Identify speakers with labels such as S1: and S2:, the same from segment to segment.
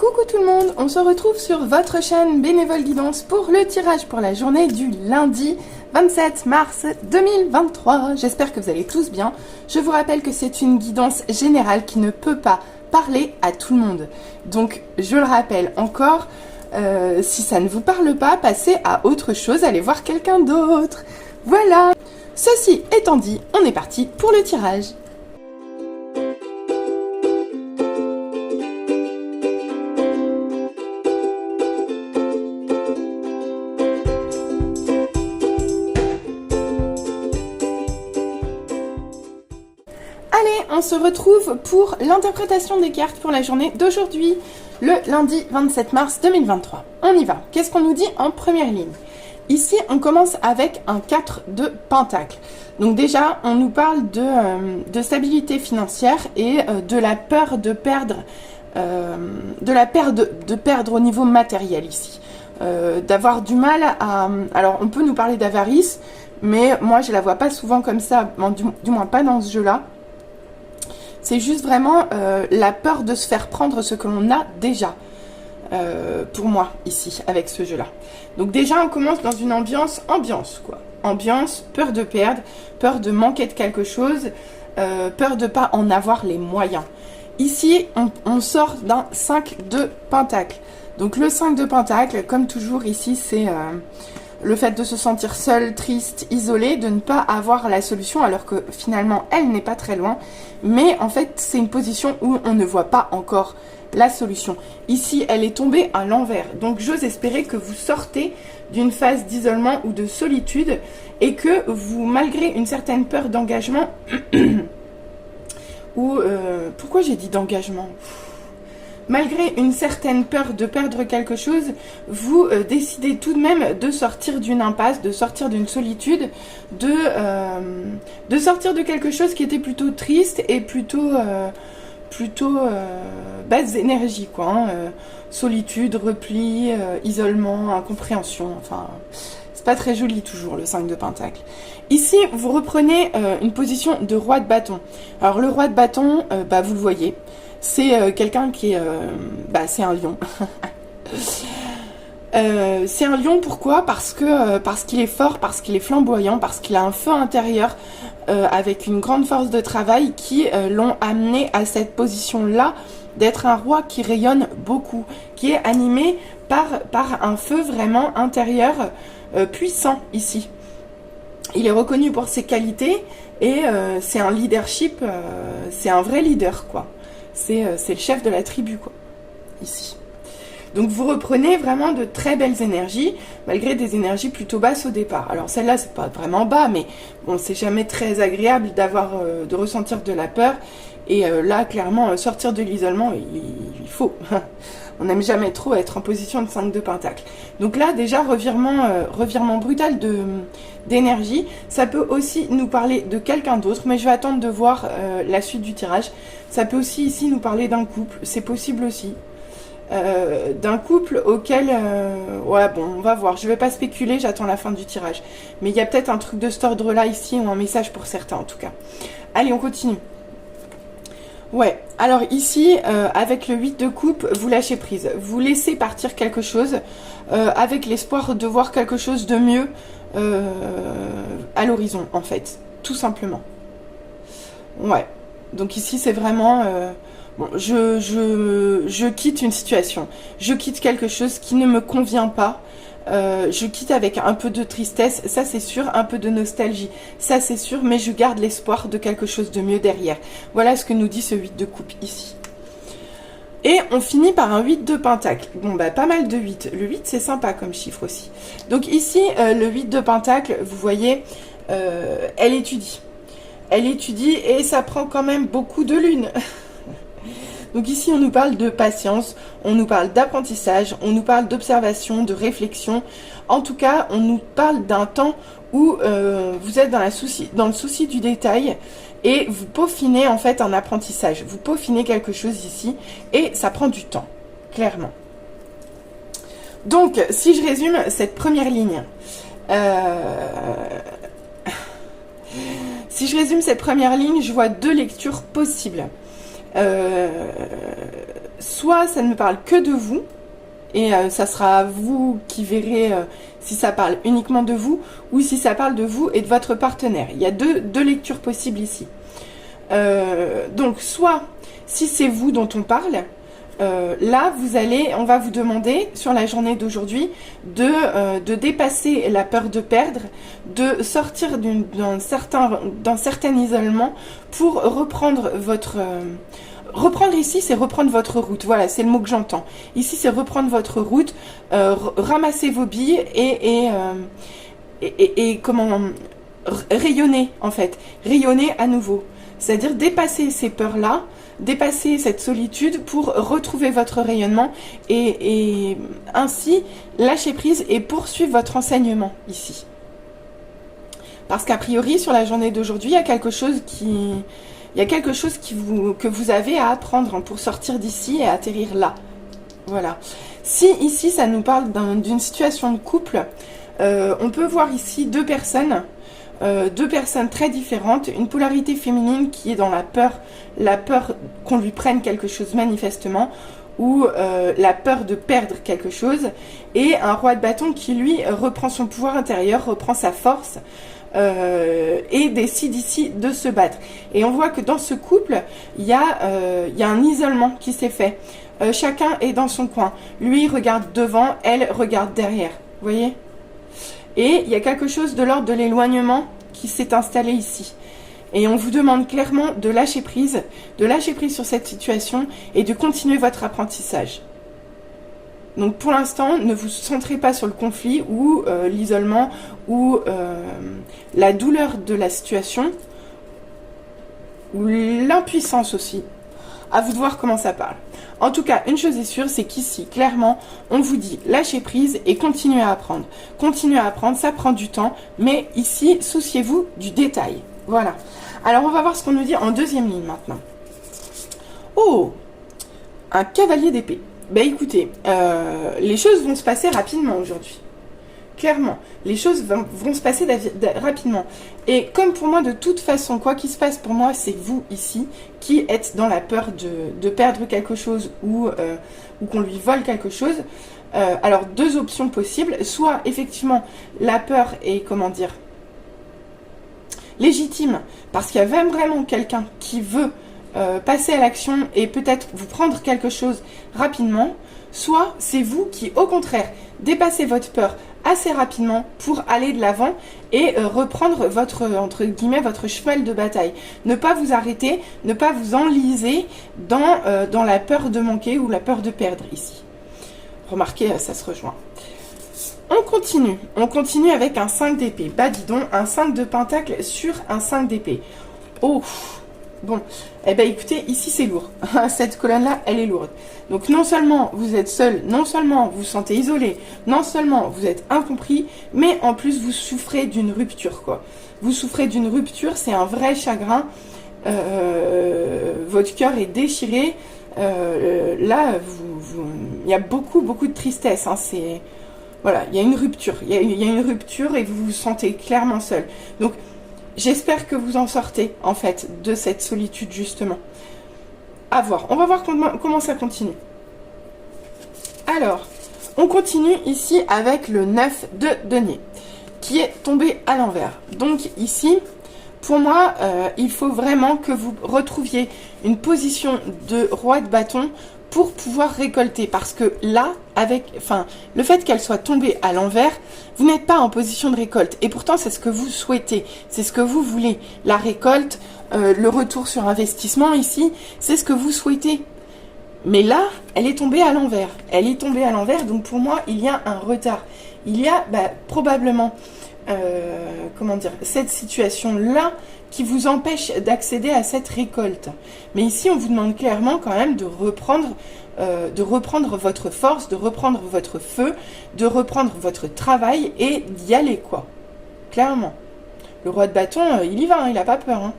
S1: Coucou tout le monde, on se retrouve sur votre chaîne Bénévole Guidance pour le tirage pour la journée du lundi 27 mars 2023. J'espère que vous allez tous bien. Je vous rappelle que c'est une guidance générale qui ne peut pas parler à tout le monde. Donc je le rappelle encore, si ça ne vous parle pas, passez à autre chose, allez voir quelqu'un d'autre. Voilà. Ceci étant dit, on est parti pour le tirage. Allez, on se retrouve pour l'interprétation des cartes pour la journée d'aujourd'hui, le lundi 27 mars 2023. On y va. Qu'est-ce qu'on nous dit en première ligne? Ici, on commence avec un 4 de pentacle. Donc déjà, on nous parle de stabilité financière et de la peur de perdre, de perdre au niveau matériel ici. D'avoir du mal à... Alors, on peut nous parler d'avarice, mais moi, je la vois pas souvent comme ça, du moins pas dans ce jeu-là. C'est juste vraiment la peur de se faire prendre ce que l'on a déjà, pour moi, ici, avec ce jeu-là. Donc déjà, on commence dans une ambiance quoi. Ambiance, peur de perdre, peur de manquer de quelque chose, peur de ne pas en avoir les moyens. Ici, on sort d'un 5 de pentacle. Donc le 5 de pentacle, comme toujours ici, c'est... le fait de se sentir seul, triste, isolé, de ne pas avoir la solution alors que finalement elle n'est pas très loin. Mais en fait c'est une position où on ne voit pas encore la solution. Ici elle est tombée à l'envers. Donc j'ose espérer que vous sortez d'une phase d'isolement ou de solitude et que vous, malgré une certaine peur d'engagement, ou pourquoi j'ai dit d'engagement ? Malgré une certaine peur de perdre quelque chose, vous décidez tout de même de sortir d'une impasse, de sortir d'une solitude, de sortir de quelque chose qui était plutôt triste et plutôt basse énergie, quoi. Hein, solitude, repli, isolement, incompréhension, enfin... C'est pas très joli toujours le 5 de pentacle. Ici, vous reprenez une position de roi de bâton. Alors le roi de bâton, vous le voyez, c'est quelqu'un qui est... c'est un lion. C'est un lion, pourquoi? Parce qu'il est fort, parce qu'il est flamboyant, parce qu'il a un feu intérieur avec une grande force de travail qui l'ont amené à cette position-là d'être un roi qui rayonne beaucoup, qui est animé par un feu vraiment intérieur puissant ici. Il est reconnu pour ses qualités et c'est un leadership, c'est un vrai leader, quoi. C'est le chef de la tribu, quoi, ici. Donc vous reprenez vraiment de très belles énergies, malgré des énergies plutôt basses au départ. Alors celle-là, c'est pas vraiment bas, mais bon, c'est jamais très agréable de ressentir de la peur. Et là, clairement, sortir de l'isolement, il faut. On n'aime jamais trop être en position de 5 de pentacle. Donc là, déjà, revirement brutal d'énergie. Ça peut aussi nous parler de quelqu'un d'autre, mais je vais attendre de voir la suite du tirage. Ça peut aussi ici nous parler d'un couple, c'est possible aussi. D'un couple auquel... ouais, bon, on va voir. Je vais pas spéculer, j'attends la fin du tirage. Mais il y a peut-être un truc de cet ordre-là ici, ou un message pour certains en tout cas. Allez, on continue. Ouais, alors ici, avec le 8 de coupe, vous lâchez prise. Vous laissez partir quelque chose avec l'espoir de voir quelque chose de mieux à l'horizon, en fait. Tout simplement. Ouais, donc ici, c'est vraiment... bon, je quitte une situation. Je quitte quelque chose qui ne me convient pas. Je quitte avec un peu de tristesse, ça c'est sûr, un peu de nostalgie, ça c'est sûr, mais je garde l'espoir de quelque chose de mieux derrière. Voilà ce que nous dit ce 8 de coupe ici. Et on finit par un 8 de pentacle. Bon, pas mal de 8. Le 8, c'est sympa comme chiffre aussi. Donc ici, le 8 de pentacle, vous voyez, elle étudie. Elle étudie et ça prend quand même beaucoup de lune. Donc ici, on nous parle de patience, on nous parle d'apprentissage, on nous parle d'observation, de réflexion. En tout cas, on nous parle d'un temps où vous êtes dans le souci du détail et vous peaufinez en fait un apprentissage. Vous peaufinez quelque chose ici et ça prend du temps, clairement. Donc, si je résume cette première ligne... Si je résume cette première ligne, je vois deux lectures possibles. Soit ça ne me parle que de vous, et ça sera vous qui verrez si ça parle uniquement de vous, ou si ça parle de vous et de votre partenaire. Il y a deux lectures possibles ici. Donc, soit, si c'est vous dont on parle, là, on va vous demander, sur la journée d'aujourd'hui, de dépasser la peur de perdre, de sortir d'un certain isolement pour reprendre votre... reprendre ici, c'est reprendre votre route. Voilà, c'est le mot que j'entends. Ici, c'est reprendre votre route, ramasser vos billes et comment... rayonner, en fait. Rayonner à nouveau. C'est-à-dire dépasser ces peurs-là, dépasser cette solitude pour retrouver votre rayonnement et ainsi lâcher prise et poursuivre votre enseignement ici. Parce qu'a priori, sur la journée d'aujourd'hui, il y a quelque chose que vous avez à apprendre pour sortir d'ici et atterrir là. Voilà. Si ici, ça nous parle d'une situation de couple, on peut voir ici deux personnes très différentes, une polarité féminine qui est dans la peur qu'on lui prenne quelque chose manifestement, ou la peur de perdre quelque chose, et un roi de bâton qui lui reprend son pouvoir intérieur, reprend sa force, et décide ici de se battre. Et on voit que dans ce couple, il y a un isolement qui s'est fait. Chacun est dans son coin. Lui regarde devant, elle regarde derrière. Vous voyez ? Et il y a quelque chose de l'ordre de l'éloignement qui s'est installé ici. Et on vous demande clairement de lâcher prise sur cette situation et de continuer votre apprentissage. Donc pour l'instant, ne vous centrez pas sur le conflit ou l'isolement ou la douleur de la situation ou l'impuissance aussi. À vous de voir comment ça parle. En tout cas, une chose est sûre, c'est qu'ici, clairement, on vous dit lâchez prise et continuez à apprendre. Continuez à apprendre, ça prend du temps, mais ici, souciez-vous du détail. Voilà. Alors, on va voir ce qu'on nous dit en deuxième ligne maintenant. Oh, un cavalier d'épée. Ben écoutez, les choses vont se passer rapidement aujourd'hui. Clairement, les choses vont se passer rapidement. Et comme pour moi, de toute façon, quoi qu'il se passe pour moi, c'est vous ici qui êtes dans la peur de perdre quelque chose ou qu'on lui vole quelque chose. Alors, deux options possibles. Soit, effectivement, la peur est, comment dire, légitime, parce qu'il y a vraiment quelqu'un qui veut passer à l'action et peut-être vous prendre quelque chose rapidement. Soit, c'est vous qui, au contraire, dépassez votre peur assez rapidement pour aller de l'avant et reprendre votre, entre guillemets, votre cheval de bataille. Ne pas vous arrêter, ne pas vous enliser dans la peur de manquer ou la peur de perdre ici. Remarquez, ça se rejoint. On continue avec un 5 d'épée. Bah dis donc, un 5 de pentacle sur un 5 d'épée. Oh, bon, eh ben écoutez, ici c'est lourd. Cette colonne-là, elle est lourde. Donc non seulement vous êtes seul, non seulement vous vous sentez isolé, non seulement vous êtes incompris, mais en plus vous souffrez d'une rupture, quoi. Vous souffrez d'une rupture, c'est un vrai chagrin. Votre cœur est déchiré. Là, il y a beaucoup de tristesse. Hein, voilà, il y a une rupture. Il y a une rupture et vous vous sentez clairement seul. Donc, j'espère que vous en sortez, en fait, de cette solitude, justement. À voir. On va voir comment ça continue. Alors, on continue ici avec le 9 de denier, qui est tombé à l'envers. Donc, ici, pour moi, il faut vraiment que vous retrouviez une position de roi de bâton pour pouvoir récolter. Parce que là, le fait qu'elle soit tombée à l'envers, vous n'êtes pas en position de récolte. Et pourtant, c'est ce que vous souhaitez. C'est ce que vous voulez. La récolte, le retour sur investissement ici, c'est ce que vous souhaitez. Mais là, elle est tombée à l'envers. Elle est tombée à l'envers, donc pour moi, il y a un retard. Il y a probablement, cette situation-là qui vous empêche d'accéder à cette récolte. Mais ici, on vous demande clairement quand même de reprendre votre force, de reprendre votre feu, de reprendre votre travail et d'y aller, quoi. Clairement. Le roi de bâton, il y va, hein, il n'a pas peur. Hein.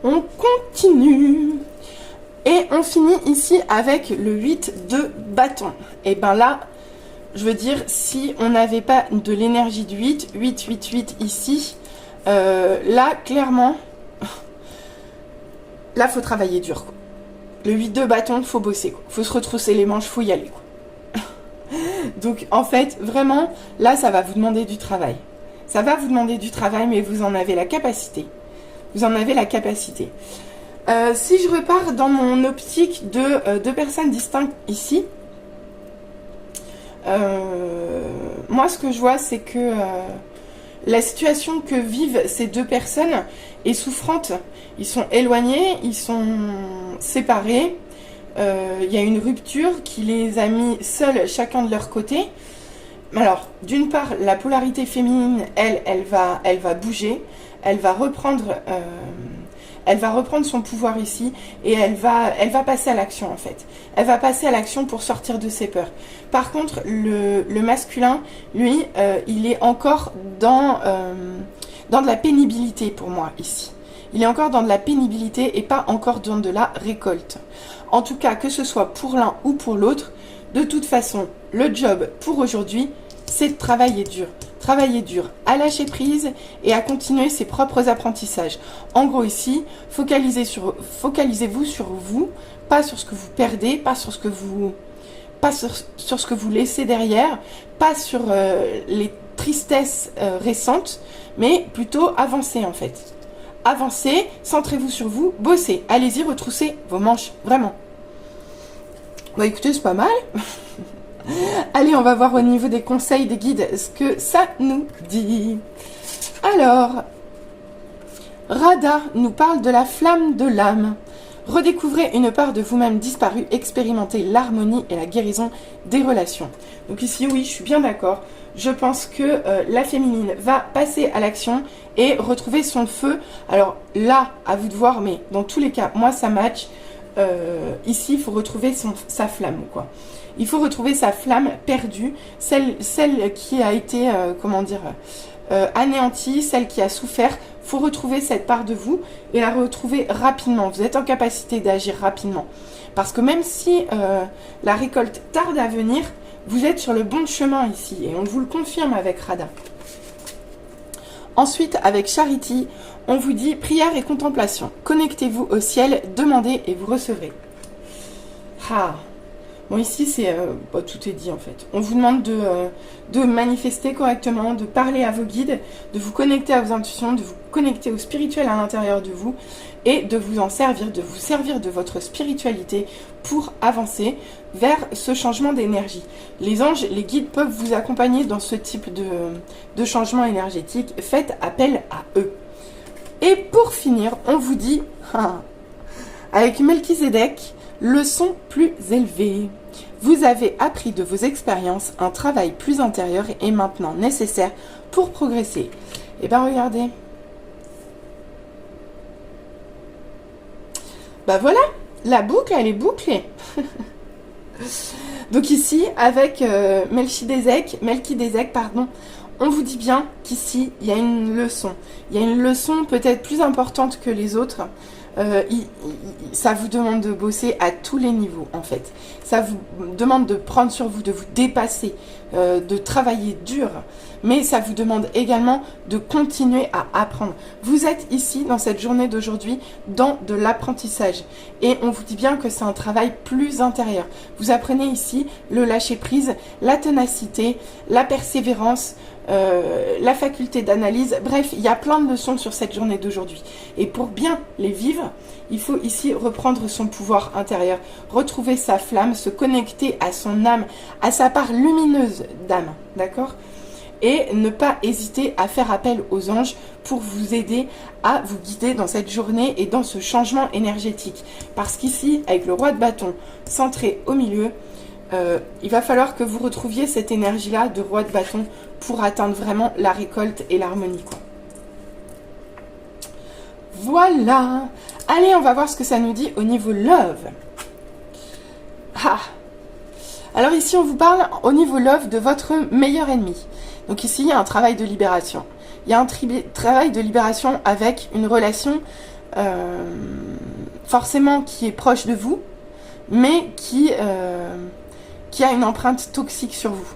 S1: On continue. Et on finit ici avec le 8 de bâton. Et ben là, je veux dire, si on n'avait pas de l'énergie du 8 ici, là, clairement, là, faut travailler dur, quoi. Le 8 de bâton, faut bosser, quoi. Faut se retrousser les manches, faut y aller, quoi. Donc, en fait, vraiment, là, ça va vous demander du travail. Ça va vous demander du travail, mais vous en avez la capacité. Vous en avez la capacité. Si je repars dans mon optique de deux personnes distinctes ici, moi, ce que je vois, c'est que la situation que vivent ces deux personnes est souffrante. Ils sont éloignés, ils sont séparés. Il y a une rupture qui les a mis seuls, chacun de leur côté. Alors, d'une part, la polarité féminine, elle va bouger. Elle va reprendre son pouvoir ici et elle va passer à l'action, en fait. Elle va passer à l'action pour sortir de ses peurs. Par contre, le masculin, lui, il est encore dans de la pénibilité pour moi ici. Il est encore dans de la pénibilité et pas encore dans de la récolte. En tout cas, que ce soit pour l'un ou pour l'autre, de toute façon, le job pour aujourd'hui, c'est de travailler dur. Travailler dur, à lâcher prise et à continuer ses propres apprentissages. En gros ici, focalisez-vous sur vous, pas sur ce que vous perdez, pas sur ce que vous laissez derrière, pas sur les tristesses récentes, mais plutôt avancez en fait. Avancez, centrez-vous sur vous, bossez, allez-y, retroussez vos manches, vraiment. Bah écoutez, c'est pas mal. Allez, on va voir au niveau des conseils des guides ce que ça nous dit. Alors, Radha nous parle de la flamme de l'âme. Redécouvrez une part de vous-même disparue, expérimentez l'harmonie et la guérison des relations. Donc ici, oui, je suis bien d'accord. Je pense que la féminine va passer à l'action et retrouver son feu. Alors là, à vous de voir, mais dans tous les cas, moi, ça match. Ici, il faut retrouver sa flamme, quoi. Il faut retrouver sa flamme perdue, celle qui a été, anéantie, celle qui a souffert. Il faut retrouver cette part de vous et la retrouver rapidement. Vous êtes en capacité d'agir rapidement. Parce que même si la récolte tarde à venir, vous êtes sur le bon chemin ici. Et on vous le confirme avec Radha. Ensuite, avec Charity, on vous dit prière et contemplation. Connectez-vous au ciel, demandez et vous recevrez. Ah. Bon, ici, tout est dit en fait. On vous demande de manifester correctement, de parler à vos guides, de vous connecter à vos intuitions, de vous connecter au spirituel à l'intérieur de vous et de vous servir de votre spiritualité pour avancer vers ce changement d'énergie. Les anges, les guides peuvent vous accompagner dans ce type de changement énergétique. Faites appel à eux. Et pour finir, on vous dit, avec Melchizedek, leçon plus élevée. Vous avez appris de vos expériences, un travail plus intérieur est maintenant nécessaire pour progresser. Et bien regardez. Bah voilà, la boucle elle est bouclée. Donc ici, avec Melchizedek, on vous dit bien qu'ici, il y a une leçon. Il y a une leçon peut-être plus importante que les autres. Ça vous demande de bosser à tous les niveaux en fait. Ça vous demande de prendre sur vous, de vous dépasser, de travailler dur. Mais ça vous demande également de continuer à apprendre. Vous êtes ici dans cette journée d'aujourd'hui dans de l'apprentissage. Et on vous dit bien que c'est un travail plus intérieur. Vous apprenez ici le lâcher prise, la ténacité, la persévérance, la faculté d'analyse. Bref, il y a plein de leçons sur cette journée d'aujourd'hui. Et pour bien les vivre, il faut ici reprendre son pouvoir intérieur, retrouver sa flamme, se connecter à son âme, à sa part lumineuse d'âme, d'accord ? Et ne pas hésiter à faire appel aux anges pour vous aider à vous guider dans cette journée et dans ce changement énergétique. Parce qu'ici, avec le roi de bâton centré au milieu, il va falloir que vous retrouviez cette énergie-là de roi de bâton pour atteindre vraiment la récolte et l'harmonie, quoi. Voilà. Allez, on va voir ce que ça nous dit au niveau love. Ah. Alors ici, on vous parle au niveau love de votre meilleur ennemi. Donc ici, il y a un travail de libération. Il y a un travail de libération avec une relation forcément qui est proche de vous, mais qui a une empreinte toxique sur vous.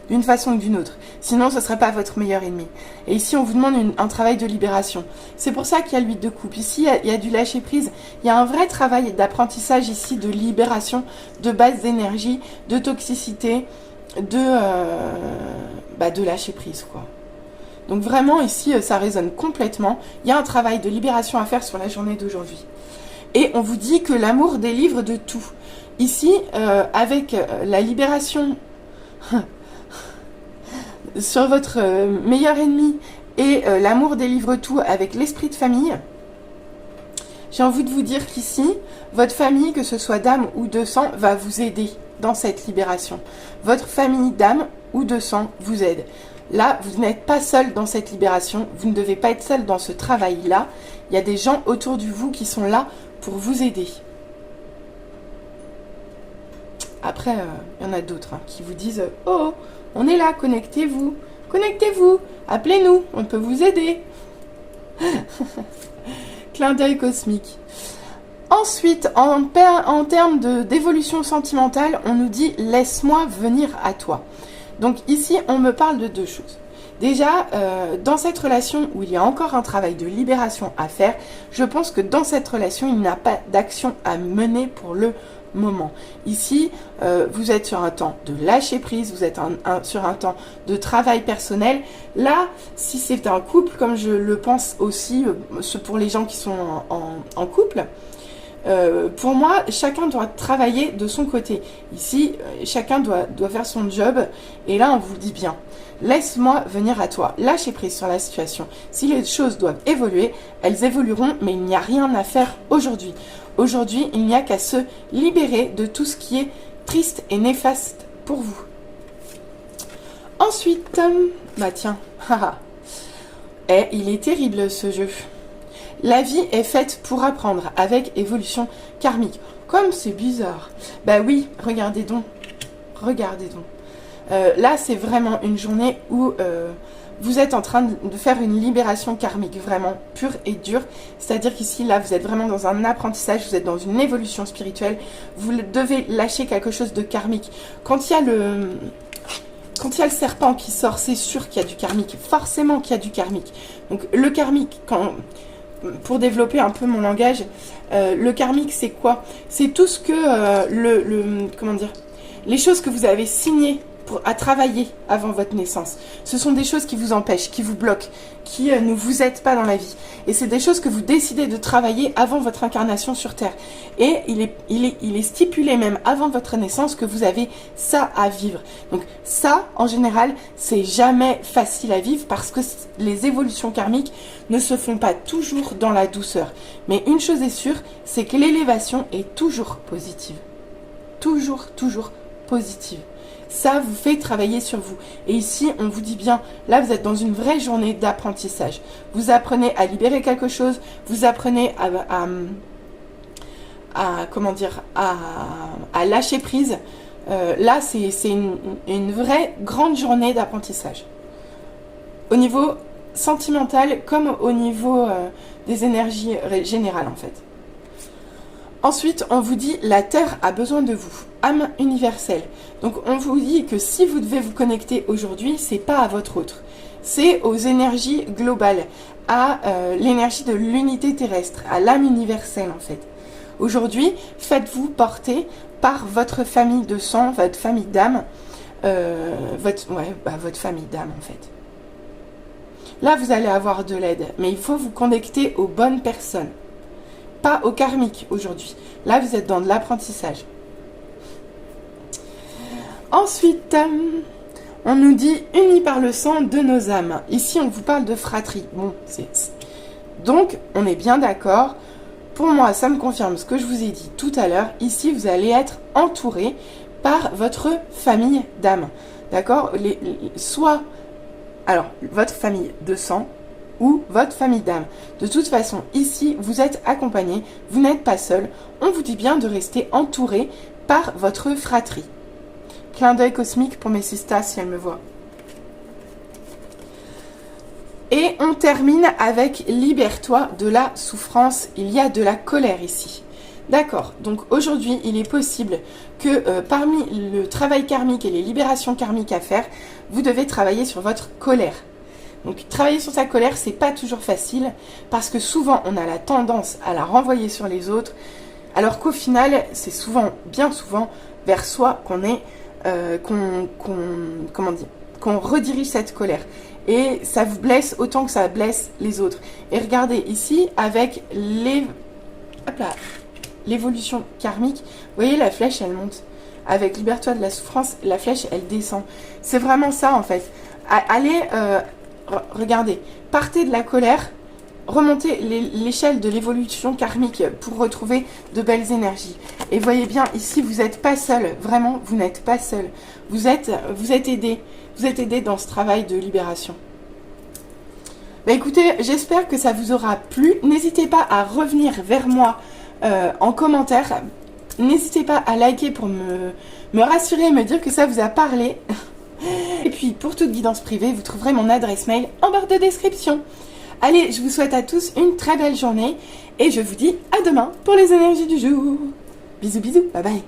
S1: d'une façon ou d'une autre. Sinon, ce ne serait pas votre meilleur ennemi. Et ici, on vous demande un travail de libération. C'est pour ça qu'il y a l'huile de coupe. Ici, il y a du lâcher-prise. Il y a un vrai travail d'apprentissage ici, de libération, de base d'énergie, de toxicité, de lâcher-prise, quoi. Donc vraiment, ici, ça résonne complètement. Il y a un travail de libération à faire sur la journée d'aujourd'hui. Et on vous dit que l'amour délivre de tout. Ici, avec la libération sur votre meilleur ennemi et l'amour délivre tout avec l'esprit de famille, j'ai envie de vous dire qu'ici, votre famille, que ce soit d'âme ou de sang, va vous aider dans cette libération. Votre famille d'âme ou de sang vous aide. Là, vous n'êtes pas seul dans cette libération, vous ne devez pas être seul dans ce travail-là. Il y a des gens autour de vous qui sont là pour vous aider. Après, il y en a d'autres qui vous disent « Oh, on est là, connectez-vous, connectez-vous, appelez-nous, on peut vous aider. » Clin d'œil cosmique. Ensuite, en termes d'évolution sentimentale, on nous dit « Laisse-moi venir à toi ». Donc ici, on me parle de deux choses. Déjà, dans cette relation où il y a encore un travail de libération à faire, je pense que dans cette relation, il n'y a pas d'action à mener pour le moment. Ici, vous êtes sur un temps de lâcher prise, vous êtes sur un temps de travail personnel. Là, si c'est un couple, comme je le pense aussi pour les gens qui sont en couple, pour moi, chacun doit travailler de son côté. Ici, chacun doit faire son job. Et là, on vous le dit bien. Laisse-moi venir à toi. Lâchez prise sur la situation. Si les choses doivent évoluer, elles évolueront, mais il n'y a rien à faire aujourd'hui. Aujourd'hui, il n'y a qu'à se libérer de tout ce qui est triste et néfaste pour vous. Ensuite, bah tiens, il est terrible ce jeu. La vie est faite pour apprendre avec évolution karmique. Comme c'est bizarre. Bah oui, regardez donc. Regardez donc. Là, c'est vraiment une journée où vous êtes en train de faire une libération karmique, vraiment pure et dure. C'est-à-dire qu'ici, là, vous êtes vraiment dans un apprentissage, vous êtes dans une évolution spirituelle. Vous devez lâcher quelque chose de karmique. Quand il y a le serpent qui sort, c'est sûr qu'il y a du karmique. Forcément qu'il y a du karmique. Donc, le karmique, pour développer un peu mon langage, le karmique, c'est quoi? C'est tout ce que comment dire, les choses que vous avez signées à travailler avant votre naissance. Ce sont des choses qui vous empêchent, qui vous bloquent, qui ne vous aident pas dans la vie. Et c'est des choses que vous décidez de travailler avant votre incarnation sur Terre. Et il est stipulé même avant votre naissance que vous avez ça à vivre. Donc ça, en général, c'est jamais facile à vivre parce que les évolutions karmiques ne se font pas toujours dans la douceur. Mais une chose est sûre, c'est que l'élévation est toujours positive. Toujours, toujours positive. Ça vous fait travailler sur vous. Et ici, on vous dit bien, là, vous êtes dans une vraie journée d'apprentissage. Vous apprenez à libérer quelque chose, vous apprenez à lâcher prise. Là, c'est une vraie grande journée d'apprentissage. Au niveau sentimental, comme au niveau des énergies générales, en fait. Ensuite, on vous dit, la Terre a besoin de vous. Âme universelle. Donc, on vous dit que si vous devez vous connecter aujourd'hui, c'est pas à votre autre. C'est aux énergies globales, à l'énergie de l'unité terrestre, à l'âme universelle, en fait. Aujourd'hui, faites-vous porter par votre famille de sang, votre famille d'âme, votre famille d'âme, en fait. Là, vous allez avoir de l'aide, mais il faut vous connecter aux bonnes personnes. Pas au karmique aujourd'hui. Là, vous êtes dans de l'apprentissage. Ensuite, on nous dit « unis par le sang de nos âmes ». Ici, on vous parle de fratrie. Bon, donc, on est bien d'accord. Pour moi, ça me confirme ce que je vous ai dit tout à l'heure. Ici, vous allez être entouré par votre famille d'âme. D'accord? Soit, alors, votre famille de sang, ou votre famille d'âme. De toute façon, ici, vous êtes accompagné, vous n'êtes pas seul. On vous dit bien de rester entouré par votre fratrie. Clin d'œil cosmique pour mes sistas si elles me voient. Et on termine avec libère-toi de la souffrance. Il y a de la colère ici. D'accord, donc aujourd'hui, il est possible que parmi le travail karmique et les libérations karmiques à faire, vous devez travailler sur votre colère. Donc travailler sur sa colère, c'est pas toujours facile, parce que souvent on a la tendance à la renvoyer sur les autres, alors qu'au final, c'est souvent, bien souvent, vers soi qu'on est, qu'on redirige cette colère. Et ça vous blesse autant que ça blesse les autres. Et regardez ici, avec l'évolution karmique, vous voyez la flèche elle monte. Avec libère-toi de la souffrance, la flèche elle descend. C'est vraiment ça en fait. Allez, regardez, partez de la colère, remontez l'échelle de l'évolution karmique pour retrouver de belles énergies. Et voyez bien ici, vous n'êtes pas seul, vraiment vous n'êtes pas seul. Vous êtes aidé dans ce travail de libération. Bah écoutez, j'espère que ça vous aura plu. N'hésitez pas à revenir vers moi en commentaire. N'hésitez pas à liker pour me rassurer et me dire que ça vous a parlé. Et puis pour toute guidance privée, vous trouverez mon adresse mail en barre de description. Allez, je vous souhaite à tous une très belle journée et je vous dis à demain pour les énergies du jour. Bisous bisous, bye bye.